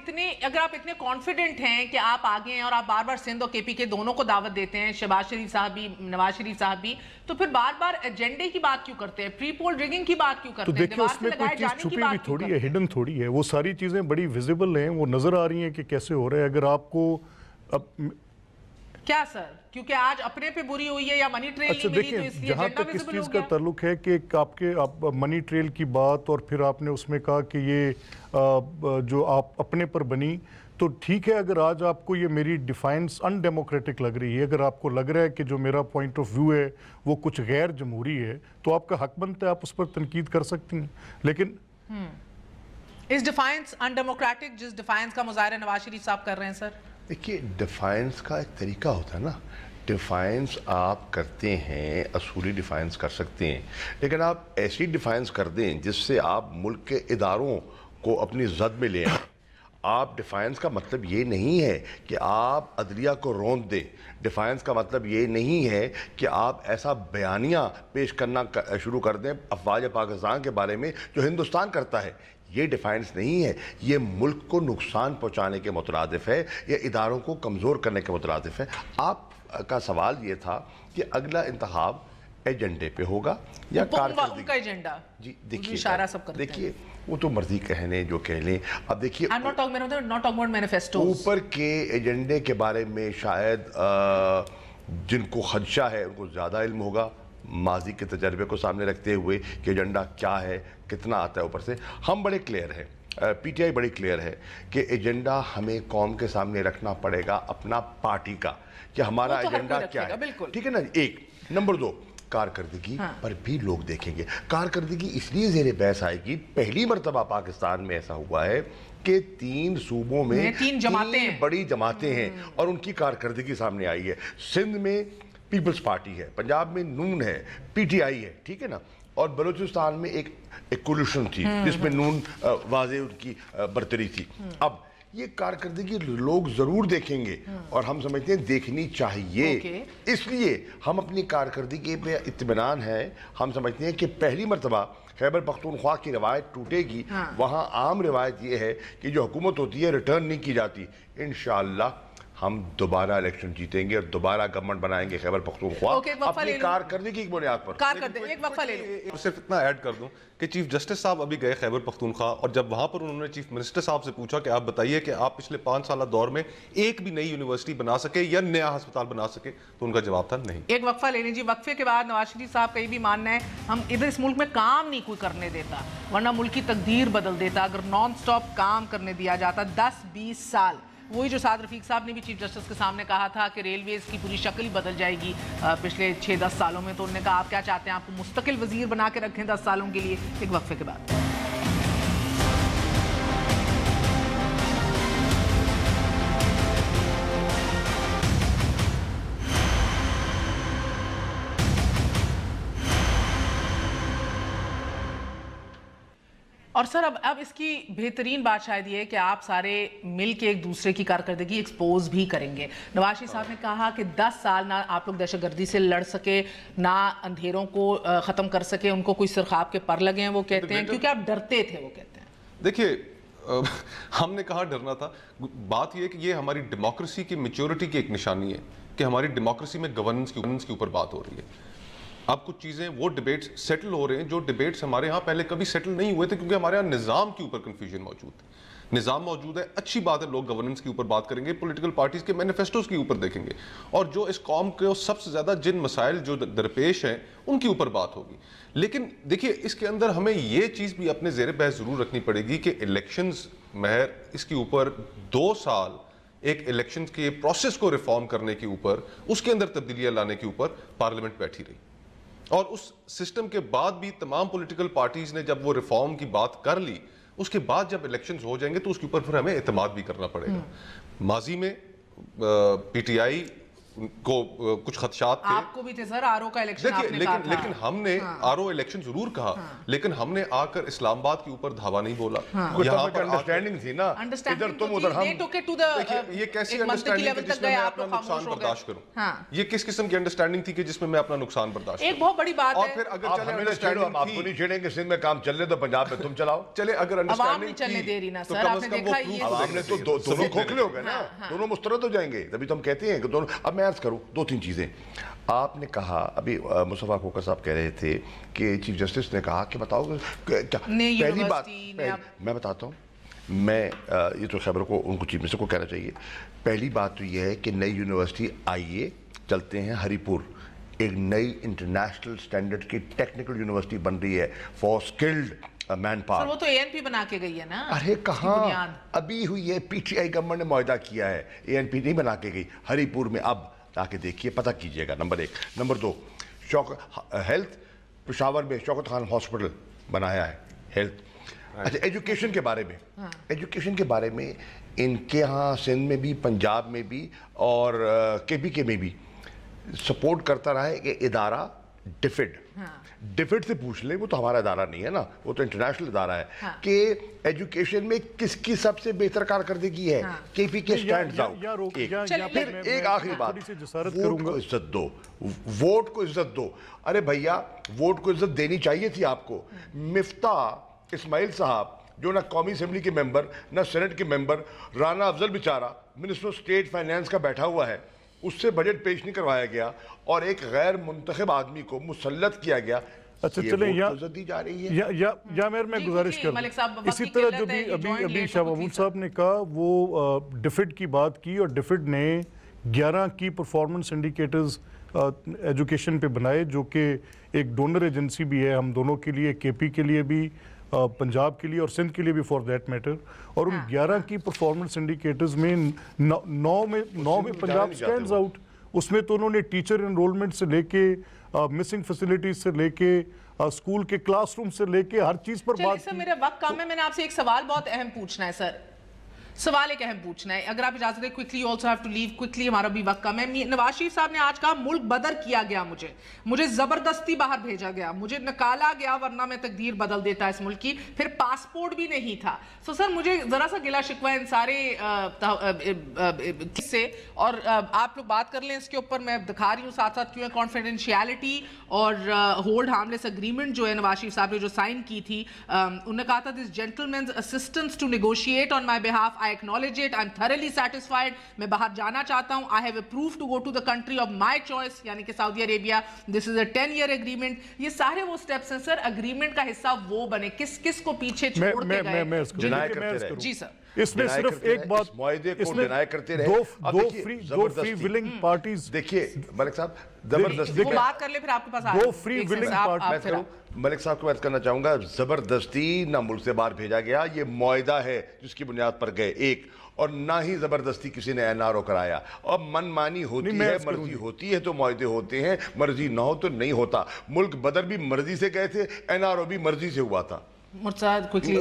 इतने कॉन्फिडेंट हैं कि आप आगे हैं और आप बार बार सिंध और केपी के दोनों को दावत देते हैं, शहबाज शरीफ साहब भी, नवाज शरीफ साहब भी, तो फिर बार बार एजेंडे की बात क्यों करते हैं, प्री पोल रिगिंग की बात क्यों करते हैं? तो देखिए उसमें कोई चीज छुपी हुई थोड़ी है, हिडन थोड़ी है, वो सारी चीजें बड़ी विजिबल हैं, वो नजर आ रही हैं कि कैसे हो रहा है। अगर आपको क्या सर, क्योंकि आज अपने पे बुरी हुई है या मनी ट्रेल नहीं मिली तो इसलिए जहां तक इस चीज का ताल्लुक है कि आप मनी ट्रेल की बात और फिर आपने उसमें कहा कि ये जो आप अपने पर बनी, तो ठीक है अगर आज आपको ये मेरी डिफाइंस अनडेमोक्रेटिक लग रही है, अगर आपको लग रहा है कि जो मेरा पॉइंट ऑफ व्यू है वो कुछ गैर जमहूरी है, तो आपका हक बनता है, आप उस पर तनकीद कर सकती हैं। लेकिन इस डिफाइंस अनडेमोक्रेटिक जिस डिफाइंस का मुजाहरा नवाज शरीफ साहब कर रहे हैं सर, देखिए डिफाइंस का एक तरीका होता है ना, डिफाइंस आप करते हैं, असूली डिफाइंस कर सकते हैं, लेकिन आप ऐसी डिफाइंस कर दें जिससे आप मुल्क के इदारों को अपनी जद में ले आएं। आप डिफाइंस का मतलब ये नहीं है कि आप अदलिया को रौंद दें, डिफाइंस का मतलब ये नहीं है कि आप ऐसा बयानिया पेश करना शुरू कर दें अफवाज पाकिस्तान के बारे में जो हिंदुस्तान करता है। ये डिफाइंस नहीं है, ये मुल्क को नुकसान पहुंचाने के मुतरादिफ है, ये इदारों को कमज़ोर करने के मुतरादिफ है। आपका सवाल ये था कि अगला इंतखाब एजेंडे पे होगा या कारकर्दगी का एजेंडा? जी देखिए इशारा सब करते हैं, देखिए वो तो मर्जी कहने जो कह लें। अब देखिए ऊपर के एजेंडे के बारे में शायद जिनको खदशा है उनको ज़्यादा इल्म होगा, माजी के तजर्बे को सामने रखते हुए कि एजेंडा क्या है, कितना आता है ऊपर से। हम बड़े क्लियर हैं, पीटीआई बड़ी क्लियर है कि एजेंडा हमें कौम के सामने रखना पड़ेगा अपना पार्टी का, कि हमारा एजेंडा क्या है, ठीक है ना। एक नंबर 2, कारकर्दगी पर भी लोग देखेंगे। कारकर्दगी इसलिए ज़ेरे बहस आएगी, पहली मरतबा पाकिस्तान में ऐसा हुआ है कि 3 सूबों में 3 बड़ी जमातें हैं और उनकी कारकर्दगी सामने आई है। सिंध में पीपल्स पार्टी है, पंजाब में नून है, पीटीआई है, ठीक है ना, और बलूचिस्तान में एक कोलिशन थी जिसमें नून वाज़े उनकी बरतरी थी। अब ये कारकर्दगी लोग जरूर देखेंगे और हम समझते हैं देखनी चाहिए, इसलिए हम अपनी कारकर्दगी पे इत्मीनान है। हम समझते हैं कि पहली मरतबा खैबर पख्तूनख्वा की रवायत टूटेगी, वहाँ आम रवायत ये है कि जो हुकूमत होती है रिटर्न नहीं की जाती। इंशाअल्लाह हम दोबारा इलेक्शन जीतेंगे और दोबारा गवर्नमेंट बनाएंगे खैबर पख्तूनख्वा अपनी कारकर्दगी की बुनियाद पर। एक वक्फा ले लो। और सिर्फ इतना ऐड कर दूं कि चीफ जस्टिस साहब अभी गए खैबर पख्तूनख्वा और जब वहां पर उन्होंने चीफ मिनिस्टर साहब से पूछा कि आप बताइए कि आप पिछले 5 साल दौर में एक भी नई यूनिवर्सिटी बना सके या नया अस्पताल बना सके, तो उनका जवाब था नहीं। एक वक्फा ले लीजिए, वक्फे के बाद नवाज शरीफ साहब का ये भी मानना है हम इधर इस मुल्क में काम नहीं कोई करने देता, वरना मुल्क की तकदीर बदल देता अगर नॉन स्टॉप काम करने दिया जाता 10-20 साल। वही जो साद रफीक साहब ने भी चीफ जस्टिस के सामने कहा था कि रेलवेज की पूरी शक्ल बदल जाएगी पिछले 6-10 सालों में, तो उन्होंने कहा आप क्या चाहते हैं, आपको मुस्तकिल वजीर बना के रखें 10 सालों के लिए। एक वक्फे के बाद और सर अब इसकी बेहतरीन बात शायद ये है कि आप सारे मिल के एक दूसरे की कारकर्दगी एक्सपोज भी करेंगे। नवाज शरीफ साहब ने कहा कि 10 साल ना आप लोग दहशतगर्दी से लड़ सके, ना अंधेरों को ख़त्म कर सके, उनको कोई सिरखाब के पर लगे हैं, वो कहते हैं क्योंकि आप डरते थे, वो कहते हैं। देखिए हमने कहा डरना था, बात यह कि ये हमारी डेमोक्रेसी की मैच्योरिटी की एक निशानी है कि हमारी डेमोक्रेसी में गवर्नेंस के ऊपर बात हो रही है। अब कुछ चीज़ें वो डिबेट्स सेटल हो रहे हैं जो डिबेट्स हमारे यहाँ पहले कभी सेटल नहीं हुए थे, क्योंकि हमारे यहाँ निज़ाम के ऊपर कन्फ्यूजन मौजूद है। निज़ाम मौजूद है, अच्छी बात है, लोग गवर्नेंस के ऊपर बात करेंगे, पॉलिटिकल पार्टीज़ के मैनिफेस्टोज़ के ऊपर देखेंगे और जो इस कौम के सबसे ज़्यादा जिन मसाइल जो दरपेश हैं उनके ऊपर बात होगी। लेकिन देखिए इसके अंदर हमें ये चीज़ भी अपने ज़ेरे बहस ज़रूर रखनी पड़ेगी कि इलेक्शंस महर इसके ऊपर 2 साल एक इलेक्शन के प्रोसेस को रिफॉर्म करने के ऊपर, उसके अंदर तब्दीलियाँ लाने के ऊपर पार्लियामेंट बैठी रही और उस सिस्टम के बाद भी तमाम पॉलिटिकल पार्टीज ने जब वो रिफॉर्म की बात कर ली, उसके बाद जब इलेक्शंस हो जाएंगे तो उसके ऊपर फिर हमें एतमाद भी करना पड़ेगा। माजी में पीटीआई کو کچھ خدشات تھے. آپ کو بھی تھے سر آرو کا الیکشن آپ نے کہا تھا. لیکن ہم نے آرو الیکشن ضرور کہا, لیکن ہم نے آ کر اسلام آباد کے اوپر دھاوا نہیں بولا. یہاں پر انڈرسٹینڈنگ تھی نا, ادھر تم ادھر ہم. یہ کیسی انڈرسٹینڈنگ تھی جس میں میں اپنا نقصان برداشت کروں؟ یہ کس قسم کی انڈرسٹینڈنگ تھی کہ جس میں میں اپنا نقصان برداشت کروں؟ ایک بہت بڑی بات ہے. اور پھر اگر چلے انڈرسٹینڈنگ آپ کو نہیں چھیڑیں گے, سندھ میں کام چل رہے تو پنجاب میں تم چلاؤ. چلے اگر انڈرسٹینڈنگ چلنے دے رہی نا سر, آپ نے دیکھا یہ عوام نے تو دونوں کھوکھلے ہو گئے نا, دونوں مسترد ہو جائیں گے. تبھی تو ہم کہتے ہیں کہ دونوں. اب میں عرض کروں 2-3 چیزیں. آپ نے کہا ابھی مصطفیٰ کھوکھر صاحب کہہ رہے تھے کہ چیف جسٹس نے کہا کہ بتاؤ کیا پہلی بات میں بتاتا ہوں. میں یہ تو خیبر کو ان کو چیف منسٹر کو کہنا چاہیے. پہلی بات تو یہ ہے کہ نئی یونیورسٹی آئیے, چلتے ہیں ہری پور, ایک نئی انٹرنیشنل سٹینڈرڈ کی ٹیکنیکل یونیورسٹی بن رہی ہے فار سکلڈ مین پاور. سر وہ تو اے این پی بنا کے گئی ہے نا. ارے کہاں ابھی ہوئی ہے, پی ٹی آئی گورنمنٹ نے معاہدہ کیا ہے, اے این پی نہیں بنا کے گئی. ہری پور میں اب آ کے دیکھیے, پتہ کیجئے گا. نمبر 1. نمبر 2, ہیلتھ پشاور میں شوکت خان ہاسپٹل بنایا ہے ہیلتھ. اچھا ایجوکیشن کے بارے میں, ایجوکیشن کے بارے میں ان کے ہاں سندھ میں بھی, پنجاب میں بھی اور کے پی کے میں بھی سپورٹ کرتا رہا ہے کہ ادارہ ڈیفڈ. ڈیفڈ سے پوچھ لیں, وہ تو ہمارا ادارہ نہیں ہے نا, وہ تو انٹرنیشنل ادارہ ہے, کہ ایجوکیشن میں کس کی سب سے بہتر کارکردگی ہے. کے پی کے سٹینڈز آؤٹ. پھر ایک آخری بات, ووٹ کو عزت دو, ووٹ کو عزت دو. ارے بھیا ووٹ کو عزت دینی چاہیے تھی آپ کو. مفتاح اسماعیل صاحب جو نہ قومی اسمبلی کے ممبر نہ سینٹ کے ممبر, رانا افضل بیچارہ منسٹر اسٹیٹ فائنانس کا بیٹھا ہوا ہے, اس سے بجٹ پیش نہیں کروایا گیا اور ایک غیر منتخب آدمی کو مسلط کیا گیا. اچھا چلیں یا میں گزارش کروں, اسی طرح جو بھی ابھی شاہ محمود صاحب نے کہا وہ ڈیفڈ کی بات کی, اور ڈیفڈ نے 11 کی پرفارمنس انڈیکیٹرز ایجوکیشن پہ بنائے, جو کہ ایک ڈونر ایجنسی بھی ہے ہم دونوں کے لیے, کے پی کے لیے بھی, پنجاب کے لیے اور سندھ کے لیے بھی فار دیٹ میٹر. اور ان 11 کی پرفارمنس انڈیکیٹرز میں 9 میں پنجاب سٹینڈز آؤٹ. اس میں تو انہوں نے ٹیچر انرولمنٹ سے لے کے مسنگ فیسیلیٹیز سے لے کے اسکول کے کلاس روم سے لے کے ہر چیز پر بات کی. سر میرا وقت کم ہے, میں نے آپ سے ایک سوال بہت اہم پوچھنا ہے سر, سوال ایک اہم پوچھنا ہے, اگر آپ اجازت دیں quickly, also have to leave quickly, ہمارا بھی وقت کم ہے. نواز شریف صاحب نے آج کہا ملک بدر کیا گیا, مجھے زبردستی باہر بھیجا گیا, مجھے نکالا گیا ورنہ میں تقدیر بدل دیتا اس ملک کی, پھر پاسپورٹ بھی نہیں تھا. سو سر مجھے ذرا سا گلا شکوہ ان سارے سے, اور آپ لوگ بات کر لیں اس کے اوپر. میں دکھا رہی ہوں ساتھ ساتھ کیوں ہے کانفیڈینشیلٹی اور ہولڈ ہارملیس اگریمنٹ جو ہے نواز شریف صاحب نے جو سائن کی تھی, انہوں نے کہا تھا this gentlemen's assistance to negotiate on my behalf, I acknowledge it, I'm thoroughly satisfied, میں باہر جانا چاہتا ہوں, I have approved to go to the country of my choice, یعنی کہ سعودی Arabia, this is a 10-year agreement. یہ سارے وہ سٹیپس ہیں سر, اگریمنٹ کا حصہ وہ بنے, کس کو پیچھے چھوڑتے گئے. جی سر, اس میں صرف ایک بات, معاہدے کو ڈینائی کرتے رہے. دو فری ولنگ پارٹیز, دیکھیے ملک صاحب زبردستی, وہ بات کر لے پھر آپ کے پاس دو فری ولنگ پارٹیز. ملک صاحب کو بات کرنا چاہوں گا, زبردستی نہ ملک سے باہر بھیجا گیا, یہ معاہدہ ہے جس کی بنیاد پر گئے ایک, اور نہ ہی زبردستی کسی نے این آر او کرایا. اور من مانی ہوتی ہے, مرضی ہوتی ہے تو معاہدے ہوتے ہیں, مرضی نہ ہو تو نہیں ہوتا. ملک بدر بھی مرضی سے گئے تھے, این آر او بھی مرضی سے ہوا تھا. دیکھیے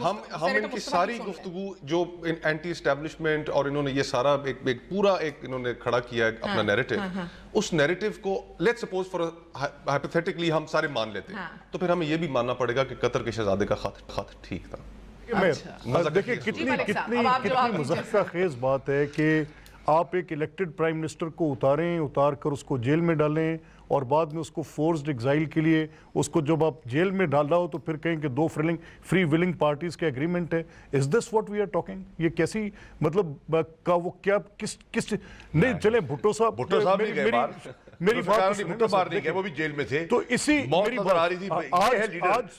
ہم ان کی ساری گفتگو جو اینٹی اسٹیبلشمنٹ اور انہوں نے یہ سارا ایک پورا ایک انہوں نے کھڑا کیا ہے اپنا نیریٹو, اس نیریٹو کو لیٹ سپوز فار ہائپوتھیٹیکلی ہم سارے مان لیتے ہیں, تو پھر ہمیں یہ بھی ماننا پڑے گا کہ قطر کے شہزادے کا خط ٹھیک تھا. دیکھیں کتنی مضحکہ خیز بات ہے کہ آپ ایک الیکٹڈ پرائم منسٹر کو اتار کر اس کو جیل میں ڈالیں, اور بعد میں اس کو فورسڈ ایگزائل کے لیے اس کو جب آپ جیل میں ڈالا ہو تو پھر کہیں کہ 2 فری ولنگ پارٹیز کے اگریمنٹ ہے. Is this what we are talking? یہ کیسی مطلب کا وہ کیا کس نہیں. چلیں بھٹو صاحب میری بات نہیں گئے, وہ بھی جیل میں تھے, تو اسی موت نظر آ رہی تھی,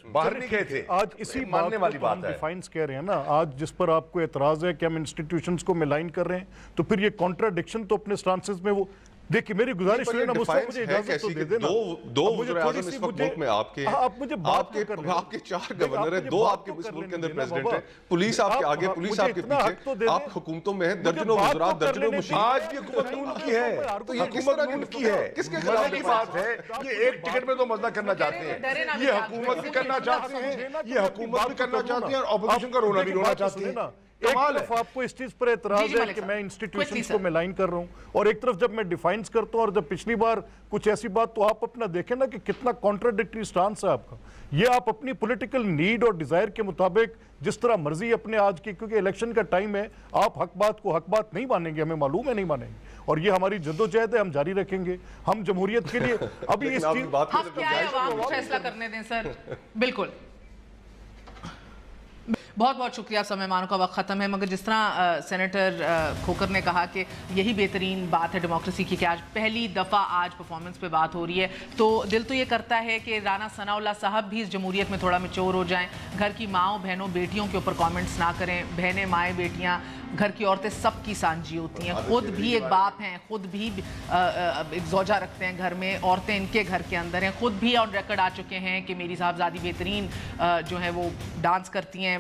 باہر نہیں گئے تھے. آج اسی ماننے والی بات ہے, ڈیفائنس کہہ رہے ہیں نا آج, جس پر آپ کو اعتراض ہے کہ ہم انسٹیٹیوشنز کو ملائن کر رہے ہیں, تو پھر یہ کانٹراڈکشن تو اپنے سٹانسز میں وہ دیکھیں. میری گزارش ہے نا مجھے اجازت تو دے دینا. دو وزیر اعظم اس وقت ملک میں آپ کے 4 گورنر ہیں, 2 آپ کے اس ملک کے اندر پریزیڈنٹ ہیں, پولیس آپ کے آگے, پولیس آپ کے پیچھے, آپ حکومتوں میں ہیں, درجنوں وزرات, درجنوں مشیر. آج یہ حکومت نون کی ہے, تو یہ حکومت نون کی ہے, کس کے خلاف کی بات ہے؟ یہ ایک ٹکٹ میں تو مسئلہ کرنا چاہتے ہیں, یہ حکومت بھی کرنا چاہتے ہیں, یہ حکومت بھی کرنا چاہتے ہیں, اور اپوزیشن کا رونا بھی رونا چاہتے ہیں. एक तरफ आपको इस चीज पर एतराज है कि मैं इंस्टीट्यूशंस को मिलाइन कर रहा हूं, और एक तरफ जब मैं डिफाइंस करता हूं, और जब पिछली बार कुछ ऐसी बात, तो आप अपना देखें ना कि कितना कॉन्ट्राडिक्टरी स्टांस है आपका। ये आप अपनी पॉलिटिकल नीड और डिजायर के मुताबिक जिस तरह मर्जी अपने आज की, क्योंकि इलेक्शन का टाइम है, आप हक बात को हक बात नहीं मानेंगे, हमें मालूम है नहीं मानेंगे, और ये हमारी जद्दोजहद है, हम जारी रखेंगे। हम जमहूरियत के लिए अभी इस चीज फैसला करने दें सर। बिल्कुल, बहुत बहुत शुक्रिया। समय मानो का वक्त ख़त्म है, मगर जिस तरह सेनेटर खोकर ने कहा कि यही बेहतरीन बात है डेमोक्रेसी की कि आज पहली दफ़ा आज परफॉर्मेंस पे बात हो रही है, तो दिल तो ये करता है कि राना सनाउल्लाह साहब भी इस जमहूरियत में थोड़ा मैच्योर हो जाएं, घर की माओ बहनों बेटियों के ऊपर कमेंट्स ना करें। बहनें माएँ बेटियाँ घर की औरतें सबकी सांझी होती हैं, खुद भी एक बाप हैं, खुद भी एक ज़ौजा रखते हैं घर में, औरतें इनके घर के अंदर हैं, खुद भी ऑन रिकॉर्ड आ चुके हैं कि मेरी साहबजादी बेहतरीन जो है वो डांस करती हैं।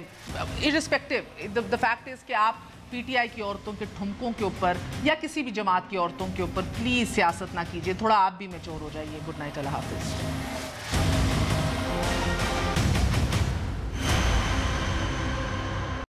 इर्रिस्पेक्टिव द फैक्ट इज़ कि आप पीटीआई की औरतों के ठुमकों के ऊपर या किसी भी जमात की औरतों के ऊपर प्लीज़ सियासत ना कीजिए, थोड़ा आप भी मैच्योर हो जाइए। गुड नाइट, अल्लाह हाफिज़।